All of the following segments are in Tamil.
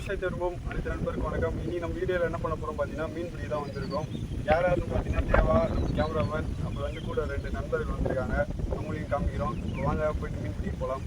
விவசாயத்திற்கும் அனைத்து நண்பருக்கும் வணக்கம். இனி நம்ம வீடியோவில் என்ன பண்ண போகிறோம் பார்த்தீங்கன்னா மீன் பிடி தான் வந்திருக்கோம். யாராவது பார்த்தீங்கன்னா தேவா, கேமராமேன், அப்புறம் வந்து கூட 2 நண்பர்கள் வந்திருக்காங்க. அவங்களையும் காமிக்கிறோம். இப்போ வாங்க போயிட்டு மீன் பிடிக்க போகலாம்.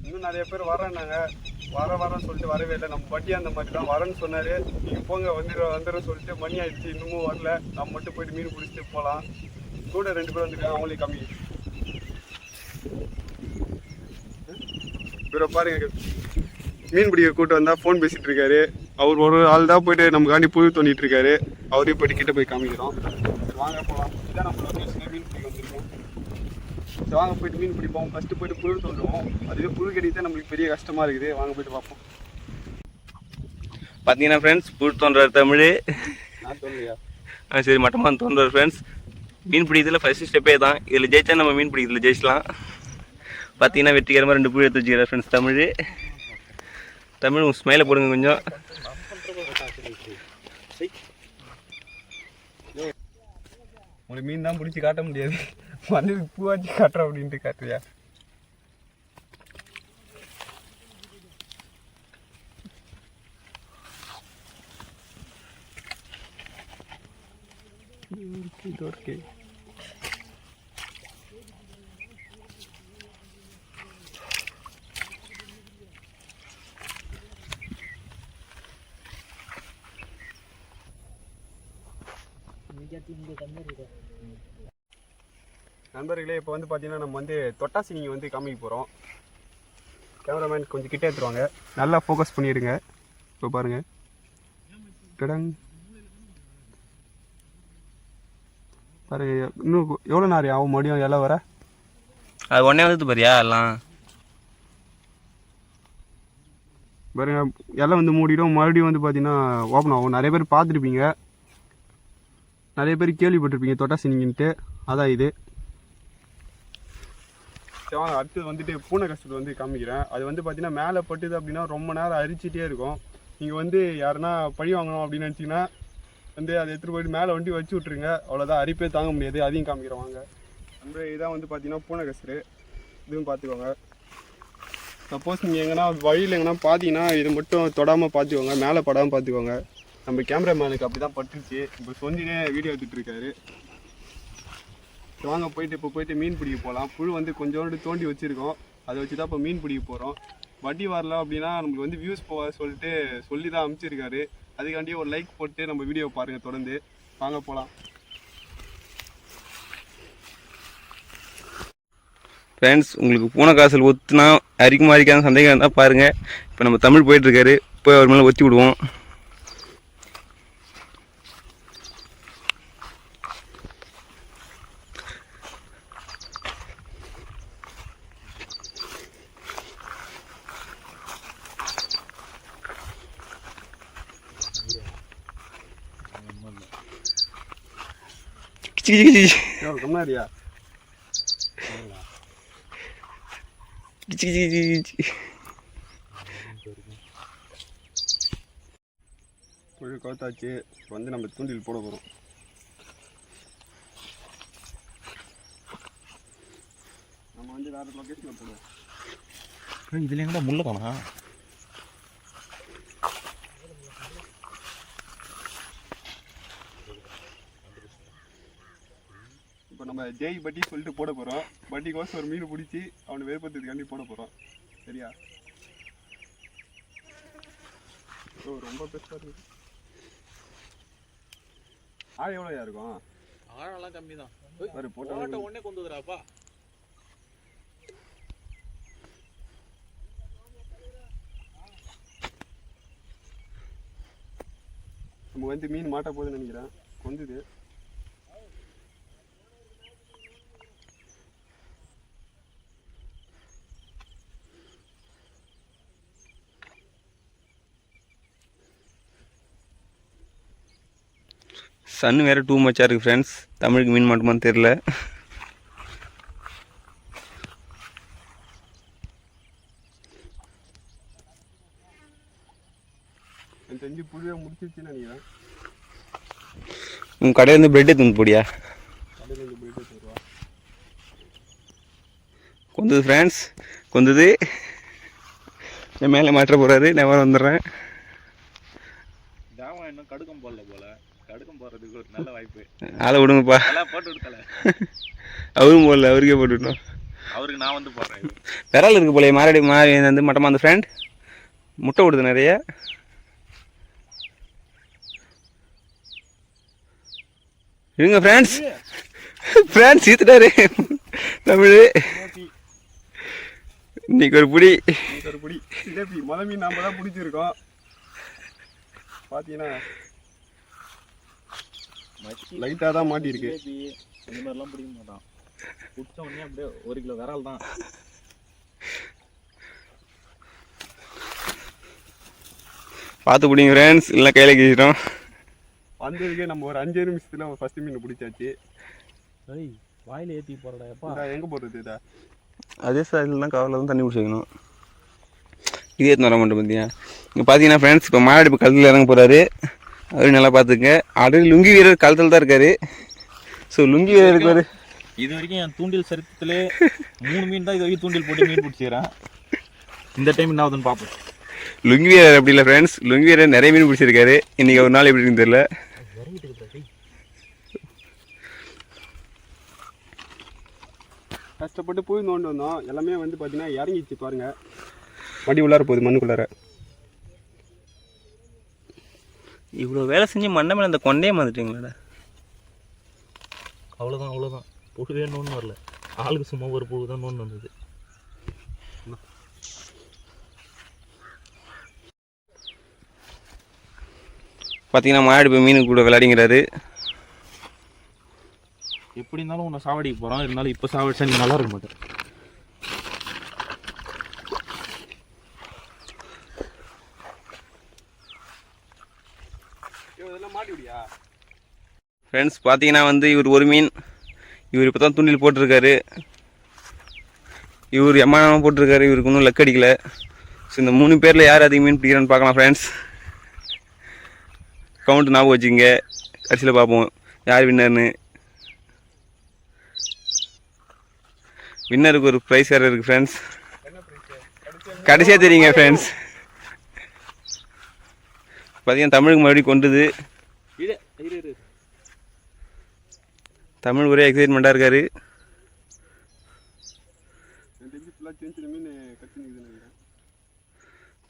இன்னும் நிறைய பேர் வரேன்னாங்க, வரேன்னு சொல்லிட்டு வரவே இல்லை. நம்ம பட்டி அந்த மாதிரி தான் வரேன்னு சொன்னார். நீங்கள் போங்க வந்துடும் சொல்லிட்டு மணி ஆயிடுச்சு, இன்னமும் வரல. நம்ம மட்டும் போயிட்டு மீன் பிடிச்சிட்டு போகலாம். கூட 2 பேர் வந்திருக்காங்க, அவங்களையும் காமி. இவரை பாருங்க, மீன் பிடிக்க கூட்டு வந்தால் ஃபோன் பேசிகிட்டு இருக்காரு. அவர் ஒரு ஆள் தான் போய்ட்டு நமக்காண்டி புழு தோண்டிட்டு இருக்காரு. அவரையும் போய்ட்டு கிட்ட போய் காமிக்கிறோம். வாங்க போகலாம். இதான் நம்ம லொக்கேஷனில் மீன் பிடிக்க வந்திருக்கோம். சரி வாங்க போய்ட்டு மீன் பிடிப்போம். ஃபஸ்ட்டு போய்ட்டு புழு தோண்டுவோம். அதுவே புழு கிடைத்தா நம்மளுக்கு பெரிய கஷ்டமாக இருக்குது. வாங்க போய்ட்டு பார்ப்போம். பார்த்தீங்கன்னா ஃப்ரெண்ட்ஸ், புழு தோன்றார் தமிழ். நான் தோல்லையா? சரி, மட்டமாக தோன்றார் ஃப்ரெண்ட்ஸ். மீன் பிடிக்கிறதுல ஃபஸ்ட்டு ஸ்டெப்பே தான். இதில் ஜெயிச்சா நம்ம மீன் பிடிக்கிறதுல ஜெயிச்சலாம். பார்த்தீங்கன்னா வெற்றிகரமாக 2 புழு எடுத்து வச்சுக்கிறேன் ஃப்ரெண்ட்ஸ். தமிழ் உங்கள் ஸ்மைலை போடுங்க கொஞ்சம். உங்களுக்கு மீன் தான் பிடிச்சி காட்ட முடியாது, வந்து பூவாச்சு காட்டுறோம் அப்படின்ட்டு காட்டுறியா? இது ஓகே. நண்பர்களே, இப்போ வந்து பார்த்தீங்கன்னா நம்ம வந்து தொட்டாசி நீங்கள் வந்து காமிக்க போகிறோம். கேமராமேன் கொஞ்சம் கிட்டே எடுத்துருவாங்க, நல்லா ஃபோக்கஸ் பண்ணிடுங்க. இப்போ பாருங்கள், கடங் பாருங்க. இன்னும் எவ்வளோ நேரம் ஆகும் மறுபடியும் எல்லாம் வர? அது உடனே வந்து பாரியா எல்லாம் பாருங்க, எல்லாம் வந்து மூடிடும். மறுபடியும் வந்து பார்த்தீங்கன்னா ஓப்பன் ஆகும். நிறைய பேர் பார்த்துருப்பீங்க, நிறைய பேர் கேள்விப்பட்டிருப்பீங்க தொட்டாசி நீங்கன்ட்டு. அதான் இது. அடுத்தது வந்துட்டு பூனை கஷ்டத்தை வந்து காமிக்கிறேன். அது வந்து பார்த்தீங்கன்னா மேலே பட்டுது அப்படின்னா ரொம்ப நேரம் அரிச்சிட்டே இருக்கும். நீங்கள் வந்து யாருன்னா பழி வாங்கணும் அப்படின்னு நினச்சிங்கன்னா வந்து அதை எடுத்துகிட்டு போயிட்டு மேலே வண்டி வச்சு விட்ருங்க. அவ்வளோதான், அரிப்பே தாங்க முடியாது. அதையும் காமிக்கிறோம் வாங்க. நம்ம இதான் வந்து பார்த்தீங்கன்னா பூனை கஷ்டு. இதுவும் பார்த்துக்கோங்க. சப்போஸ் நீங்கள் எங்கன்னா வழியில் எங்கன்னா பார்த்தீங்கன்னா இது மட்டும் தொடாமல் பார்த்துக்கோங்க, மேலே படாமல் பார்த்துக்கோங்க. நம்ம கேமராமேனுக்கு அப்படி தான் பட்டுருச்சு. இப்போ சொந்தினே வீடியோ எடுத்துகிட்ருக்காரு. வாங்க போயிட்டு இப்போ போயிட்டு மீன் பிடிக்க போகலாம். புழு வந்து கொஞ்சோண்டு தோண்டி வச்சுருக்கோம், அதை வச்சு தான் இப்போ மீன் பிடிக்க போகிறோம். வட்டி வரல அப்படின்னா நமக்கு வந்து வியூஸ் போக சொல்லிட்டு சொல்லி தான் அனுப்பிச்சிருக்காரு. அதுக்காண்டி ஒரு லைக் போட்டு நம்ம வீடியோவை பாருங்கள் தொடர்ந்து. வாங்க போகலாம். ஃப்ரெண்ட்ஸ், உங்களுக்கு பூனை காசல் ஒத்துனா அரிக்குமா அரிக்காத சந்தேகம் இருந்தால் பாருங்கள். இப்போ நம்ம தமிழ் போயிட்டுருக்காரு, போய் அவர் மேலே ஒத்தி விடுவோம். முன்னாடியா புழு கோத்தாச்சு. இப்போ வந்து நம்ம தூண்டில் போட போகிறோம். நம்ம வந்து வேறு லொக்கேஷனில் போடுவோம். இதில் எங்கடா முள்ள காணா? இப்போ நம்ம ஜெய் பட்டி சொல்லிட்டு போட போகிறோம். பட்டிக்கோசம் ஒரு மீன் பிடிச்சி அவனை வேறுபடுத்துறதுக்காண்டி போட போகிறோம். சரியா? ஓ, ரொம்ப பெருசாக இருக்கு. ஆழம் எவ்வளோயா இருக்கும்? ஆழம்லாம் கம்மி தான். போட்ட உடனே கொண்டு வந்துடாப்பா. நம்ம வந்து மீன் மாட்ட போகுதுன்னு நினைக்கிறேன். கொந்துது. சன் வேறு டூ மச்சாக இருக்குது ஃப்ரெண்ட்ஸ். தமிழுக்கு மீன் மாட்டுமான்னு தெரில. தெரிஞ்சு புழுவை முடிச்சிருச்சுன்னு நினைக்கிறேன். உங்கள் கடையிலேருந்து பிரெட் எடுத்து போடியா? கடையிலேருந்து பிரெட் எடுத்துருவா. கொந்தது ஃப்ரெண்ட்ஸ், கொந்தது. என் மேலே மாற்ற போகிறாரு. நான் வர வந்துடுறேன். கடுக்கம் போடல போல. கடுக்கம் போடுறதுக்கு ஒரு நல்ல வாய்ப்பு. ஆளை விடுங்கப்பா. எல்லாம் போட்டு விடுத்தல. அவரும் போடல, அவருக்கே போட்டுவிட்டோம். அவருக்கு நான் வந்து போடுறேன். விரல் இருக்கு போல மாறி வந்து மட்டமா அந்த ஃப்ரெண்ட் முட்டை விடுது நிறைய. இருங்க ஃப்ரெண்ட்ஸ், ஃப்ரெண்ட்ஸ் ஈத்துட்டாரு தமிழ். இன்னைக்கு ஒரு புடி சிலேபி மொதல் மீன் நாம தான் பிடிச்சிருக்கோம். பார்த்தீங்கன்னா லைட்டாக தான் மாட்டியிருக்கு. இந்த மாதிரிலாம் பிடிக்க மாட்டான். பிடிச்ச உடனே அப்படியே 1 கிலோ விரால் தான். பார்த்து பிடிங்க ஃப்ரெண்ட்ஸ், இல்லை கையில் கிழிச்சிட்டோம். வந்ததுக்கே நம்ம ஒரு 5 நிமிஷத்தில் ஃபஸ்ட்டு மீன் பிடிச்சாச்சு. வாயில் ஏற்றி போகிறடா எப்பா. எங்கே போடுறது இதா? அதே சைடில் தான் கவரில் தான் தண்ணி பிடிச்சி வைக்கணும். இதே எடுத்து வர மாட்டேன் பார்த்தியா. இங்கே பார்த்தீங்கன்னா ஃப்ரெண்ட்ஸ், இப்போ மாடு இப்போ கழுத்தில் இறங்க போகிறாரு. அவரு நல்லா பார்த்துக்க. ஆல்ரெடி லுங்கி வீரர் கழுத்தில் தான் இருக்காரு. ஸோ லுங்கி வீரருக்கு ஒரு இது வரைக்கும் என் தூண்டில் சரித்திரத்திலே 3 மீன் தான் இது வரைக்கும் தூண்டில் போட்டு மீன் பிடிச்சிக்கிறேன். இந்த டைம் என்ன ஆகுதுன்னு பார்ப்போம். லுங்கி வீரர் அப்படி இல்லை ஃப்ரெண்ட்ஸ், லுங்கி வீரர் நிறைய மீன் பிடிச்சிருக்காரு. இன்றைக்கி ஒரு நாள் எப்படி இருக்குன்னு தெரியல. கஷ்டப்பட்டு போய் நோண்டு வந்தோம். எல்லாமே வந்து பார்த்தீங்கன்னா இறங்கிச்சு பாருங்க. வண்டி உள்ளார போகுது மண்ணுக்குள்ளார. இவ்வளோ வேலை செஞ்சு மண்ணை மேலே அந்த கொண்டையே வந்துட்டீங்களாடா. அவ்வளோதான் புழுவே நோன்னு வரல. ஆளுக்கு சும்மா ஒரு புழு தான் நோன்னு வந்தது. பார்த்தீங்கன்னா மாடு இப்போ மீனுக்கு கூட விளையாடிங்கிறாரு. எப்படி இருந்தாலும் உன்னை சாவடிக்க போகிறான். இருந்தாலும் இப்போ சாவடிச்சா நீ நல்லா இருக்க மாட்டேன். ஃப்ரெண்ட்ஸ் பார்த்தீங்கன்னா வந்து இவர் ஒரு மீன், இவர் இப்போ தான் தூண்டில் போட்டிருக்காரு. இவர் எம்மானமாக போட்டிருக்காரு. இவருக்கு இன்னும் லக் அடிக்கல. ஸோ இந்த 3 பேரில் யார் அதிக மீன் பிடிக்கிறான்னு பார்க்கலாம் ஃப்ரெண்ட்ஸ். கவுண்ட் ஞாபகம் வச்சுங்க. கடைசியில் பார்ப்போம் யார் வின்னர்னு. வின்னருக்கு ஒரு ப்ரைஸ் வேறு இருக்குது ஃப்ரெண்ட்ஸ். கடைசியாக தெரியுங்க ஃப்ரெண்ட்ஸ். பார்த்தீங்கன்னா தமிழுக்கு மறுபடியும் கொண்டுது. தமிழ் ஒரே எக்ஸைட்மெண்ட்டாக இருக்காரு.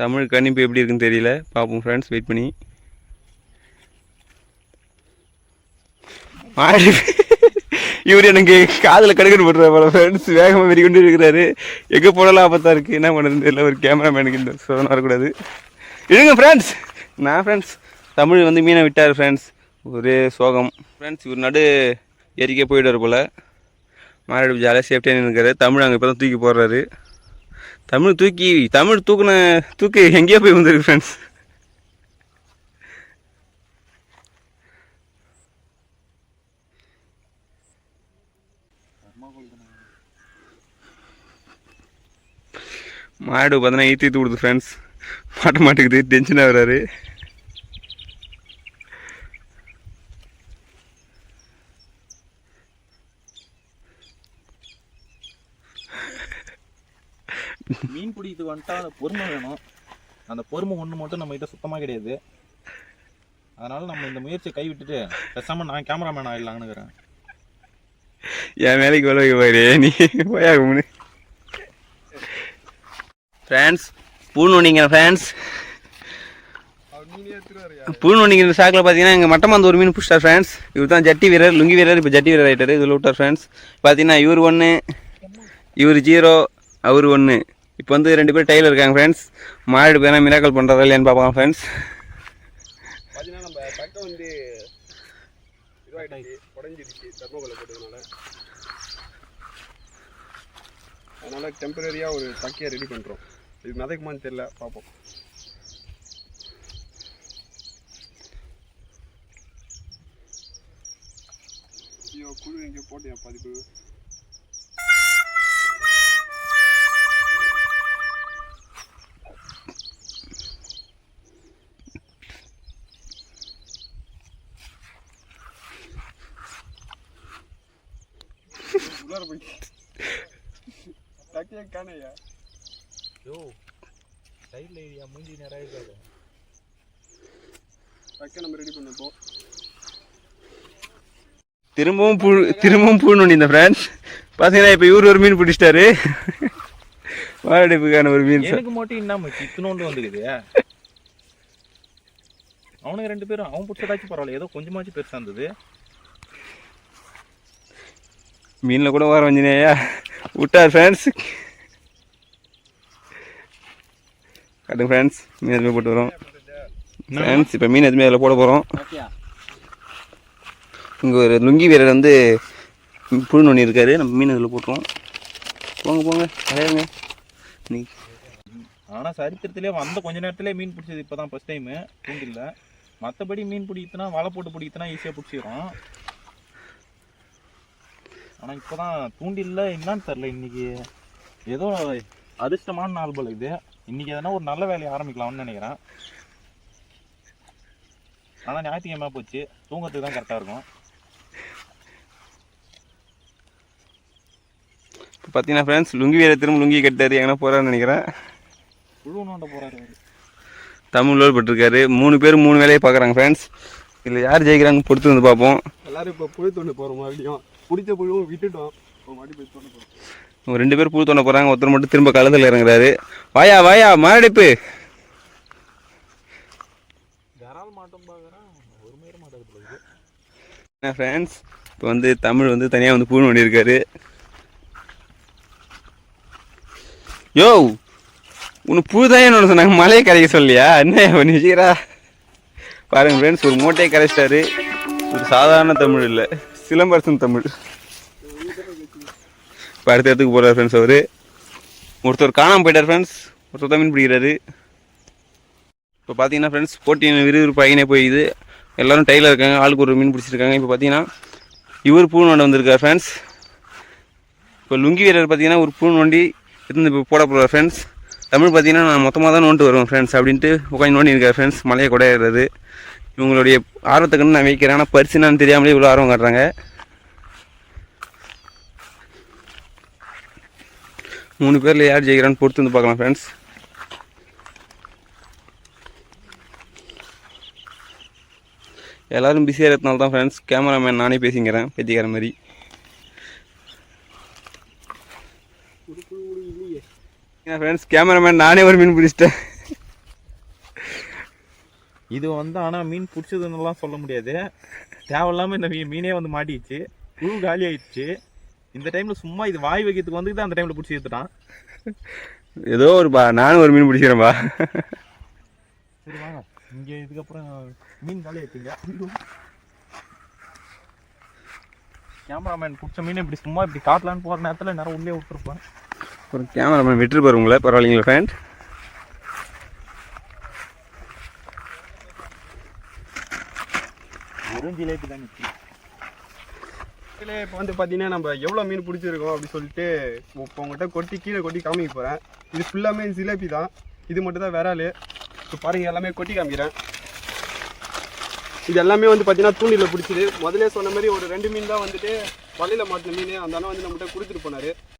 தமிழ் கணிப்பு எப்படி இருக்குன்னு தெரியல. பார்ப்போம் ஃப்ரெண்ட்ஸ், வெயிட் பண்ணி. இவர் எனக்கு காதில் கடுக்கட்டு போட்டுறாரு போல ஃப்ரெண்ட்ஸ். வேகமாக வெறி கொண்டு இருக்கிறாரு. எங்கே போனாலும் ஆபத்தாக இருக்குது. என்ன பண்ணுறது தெரியல. ஒரு கேமராமேனுக்கு இந்த சோதனை வரக்கூடாது. இருங்க ஃப்ரெண்ட்ஸ். நான் ஃப்ரெண்ட்ஸ் தமிழ் வந்து மீனை விட்டார் ஃப்ரெண்ட்ஸ். ஒரே சோகம் ஃப்ரெண்ட்ஸ். இவர் நடு ஏரிக்கே போயிடுவார் போல். மாடு ஜாலியாக சேஃப்டியாக நிற்கிறாரு. தமிழ் அங்கே இப்போ தான் தூக்கி போடுறாரு. தமிழ் தூக்கு எங்கேயோ போய் வந்துருக்கு ஃப்ரெண்ட்ஸ். மாடு பார்த்தீங்கன்னா ஈத்து கொடுது ஃப்ரெண்ட்ஸ். மாட்டுக்குது, டென்ஷன் ஆகுறாரு. மீன் பிடிக்கிறதுக்கு வந்துட்டா அந்த பொறுமை வேணும். அந்த பொறுமை ஒன்று மட்டும் நம்ம கிட்ட சுத்தமாக கிடையாது. அதனால நம்ம இந்த முயற்சியை கைவிட்டுட்டு பேசாமல் நான் கேமராமேன் ஆகிடலாங்கன்னுக்கிறேன். என் வேலைக்கு வேலை பாரு நீ போயாகும்னு ஃப்ரெண்ட்ஸ். பூன் ஒன்றிங்க ஃப்ரெண்ட்ஸ். பூன் ஒன்றிங்கிற சாக்கில் பார்த்தீங்கன்னா எங்கள் மட்டமாக ஒரு மீன் பிடிச்சார் ஃப்ரெண்ட்ஸ். இவர் தான் ஜட்டி வீரர், லுங்கி வீரர். இப்போ ஜட்டி வீரர் ஆகிட்டார். இதில் விட்டார் ஃப்ரெண்ட்ஸ். பார்த்தீங்கன்னா இவர் 1, இவர் 0, அவர் 1. இப்போ வந்து 2 பேர் டையில் இருக்காங்க ஃப்ரெண்ட்ஸ். மாடு பேனா மிராக்கல் பண்ணுறதா இல்லையான்னு பார்ப்பாங்க ஃப்ரெண்ட்ஸ். பார்த்தீங்கன்னா நம்ம பக்கம் வந்து இதுவாகிடுச்சு, உடஞ்சிடுச்சு தர்மோகோலை போட்டதுனால. அதனால் டெம்பரரியாக ஒரு தக்கையை ரெடி பண்ணுறோம். இது மிதக்குமான்னு தெரியல, பார்ப்போம். ஐயோ குழு எங்கேயோ போட்டேன் பதிப்பு. உள்ளார போய் தக்கையை காணையா. யோ சைடில் ஏரியா மூஞ்சி நேராக இருக்காது. வைக்க நம்ம ரெடி பண்ணிப்போம். திரும்பவும் பூ நோண்டி இந்த ஃப்ரெண்ட்ஸ் பார்த்தீங்கன்னா இப்போ இவர் ஒரு மீன் பிடிச்சிட்டாரு. மாரடைப்புக்கான ஒரு மீன். எனக்கு மட்டும் என்ன இத்தனோண்டு வந்துக்குது. அவனுக்கு 2 பேரும் அவன் பிடிச்சதாச்சும் பரவாயில்ல, ஏதோ கொஞ்சமாச்சும் பெருசா இருந்தது. மீனில் கூட வர வஞ்சினேயா விட்டார் ஃப்ரெண்ட்ஸ். கட்டுங்க ஃப்ரெண்ட்ஸ், மீன் எதுவுமே போட்டு வரோம் ஃப்ரெண்ட்ஸ். இப்போ மீன் எதுவுமே அதில் போட போகிறோம். இங்கே ஒரு லுங்கி வீரர் வந்து புழு நோண்டி இருக்காரு. நம்ம மீன் இதில் போட்டுருவோம். போங்க அடையாங்க. ஆனால் சரித்திரத்திலே வந்த கொஞ்ச நேரத்திலே மீன் பிடிச்சது இப்போ தான் ஃபஸ்ட் டைமு தூண்டில்ல. மற்றபடி மீன் பிடிக்குதுன்னா வலை போட்டு பிடிக்குதுன்னா ஈஸியாக பிடிச்சிடும். ஆனால் இப்போ தான் தூண்டில்ல என்னன்னு தெரில. இன்றைக்கி ஏதோ அதிர்ஷ்டமான நாள் போல் இது. இன்றைக்கி எதனா ஒரு நல்ல வேலையை ஆரம்பிக்கலாம்னு நினைக்கிறேன். ஆனால் ஞாயிற்றுக்கிழமை போச்சு, தூங்கிறதுக்கு தான் கரெக்டாக இருக்கும். இப்போ பார்த்தீங்கன்னா ஃப்ரெண்ட்ஸ் லுங்கி வீரர் திரும்ப லுங்கி கட்டாரு, எங்கன்னா போகிறான்னு நினைக்கிறேன். புழு நோண்ட போகிறாரு. தமிழ் பட்டிருக்காரு. 3 பேர் 3 வேலையை பார்க்குறாங்க ஃப்ரெண்ட்ஸ். இதில் யார் ஜெயிக்கிறாங்க பொறுத்து வந்து பார்ப்போம். எல்லாரும் இப்போ புழு தோண்ட போகிறோம். மறுபடியும் பிடிச்ச புழுவும் விட்டுட்டோம். மறுபடியும் போய் தோண்ட போகிறோம். 2 பேர் புழு தோண்ட போகிறாங்க. ஒருத்தர் மட்டும் திரும்ப களத்தில் இறங்குறாரு. வாயா மாரடைப்பு. யாரால் மாட்டோம் பார்க்குறேன், ஒரு மேலே மாட்டது போகுது. என்ன ஃப்ரெண்ட்ஸ், இப்போ வந்து தமிழ் வந்து தனியாக வந்து பூ நோண்டி இருக்காரு. யோ உனக்கு புழுதான் என்ன சொன்னாங்க, மலையை கரைக்க சொல்லியா? என்ன நினைக்கிறா பாருங்க ஃப்ரெண்ட்ஸ், ஒரு மூட்டையை கரைச்சிட்டாரு. ஒரு சாதாரண தமிழ் இல்லை, சிலம்பரசன் தமிழ். இப்போ அடுத்த இடத்துக்கு போகிறார் ஃப்ரெண்ட்ஸ். ஒருத்தர் காணாமல் போயிட்டார் ஃப்ரெண்ட்ஸ். ஒருத்தர் தான் மீன் பிடிக்கிறாரு. இப்போ பார்த்தீங்கன்னா ஃப்ரெண்ட்ஸ் போட்டியின் விறுவிறுப்பு ஆகினே போயிடுது. எல்லோரும் டைலில் இருக்காங்க, ஆளுக்கு ஒரு மீன் பிடிச்சிருக்காங்க. இப்போ பார்த்தீங்கன்னா இவர் பூ நோண்ட வந்திருக்கார் ஃப்ரெண்ட்ஸ். இப்போ லுங்கி வீரர் பார்த்தீங்கன்னா ஒரு பூ நோண்டி இருந்து இப்போ போட போகிறார் ஃப்ரெண்ட்ஸ். தமிழ் பார்த்தீங்கன்னா நான் மொத்தமாக தான் நோண்டு வருவேன் ஃப்ரெண்ட்ஸ் அப்படின்ட்டு உட்காந்து நோண்டி இருக்கார் ஃப்ரெண்ட்ஸ். மலையை கொடையிறது இவங்களுடைய ஆர்வத்துக்குன்னு நான் வைக்கிறேன். ஆனால் பரிசுனான்னு தெரியாமலே இவ்வளோ ஆர்வம் காட்டுறாங்க. 3 பேரில் யார் ஜெயிக்கிறான்னு பொறுத்து வந்து பார்க்கலாம் ஃப்ரெண்ட்ஸ். எல்லோரும் பிஸியாக இருக்கிறதுனால தான் ஃப்ரெண்ட்ஸ் கேமராமேன் நானே பேசிக்கிறேன் பேத்திக்கிற மாதிரி. ஃப்ரெண்ட்ஸ் கேமராமேன் நானே ஒரு மீன் பிடிச்சிட்டேன். இது வந்து ஆனால் மீன் பிடிச்சதுன்னெலாம் சொல்ல முடியாது. தேவையில்லாமல் இந்த மீனே வந்து மாட்டிடுச்சு. புழு காலி ஆயிடுச்சு. இந்த டைமில் சும்மா இது வாய் வைக்கிறதுக்கு வந்துட்டு அந்த டைமில் பிடிச்சி எடுத்துட்டான். ஏதோ நானும் ஒரு மீன் பிடிக்கிறேன்பா. சரி வாங்க, இங்கே இதுக்கப்புறம் மீன் காலி ஆயிடுச்சுங்க. கேமராமேன் பிடிச்ச மீன் இப்படி சும்மா இப்படி காட்டலான்னு போகிற நேரத்தில் நேரம் உள்ளே விட்டுருப்பேன். ஒரு கேமராமேன் விட்டு பாருங்களே, பரவாயில்லைங்களா ஃப்ரெண்ட்? ஜிலேபி தான் இப்போ வந்து பார்த்தீங்கன்னா நம்ம எவ்வளோ மீன் பிடிச்சிருக்கோம் அப்படின்னு சொல்லிட்டு இப்போ உங்கள்கிட்ட கீழே கொட்டி காமிக்க போகிறேன். இது ஃபுல்லாமே ஜிலேபி தான். இது மட்டும் தான் விரால். இப்போ பாருங்கள் எல்லாமே கொட்டி காமிக்கிறேன். இது எல்லாமே வந்து பார்த்தீங்கன்னா தூண்டில் பிடிச்சிது. முதலே சொன்ன மாதிரி ஒரு 2 மீன் தான் வந்துட்டு வலையில் மாட்டின மீன். அந்த அண்ணன் வந்து நம்மகிட்ட கொடுத்துட்டு போனார்.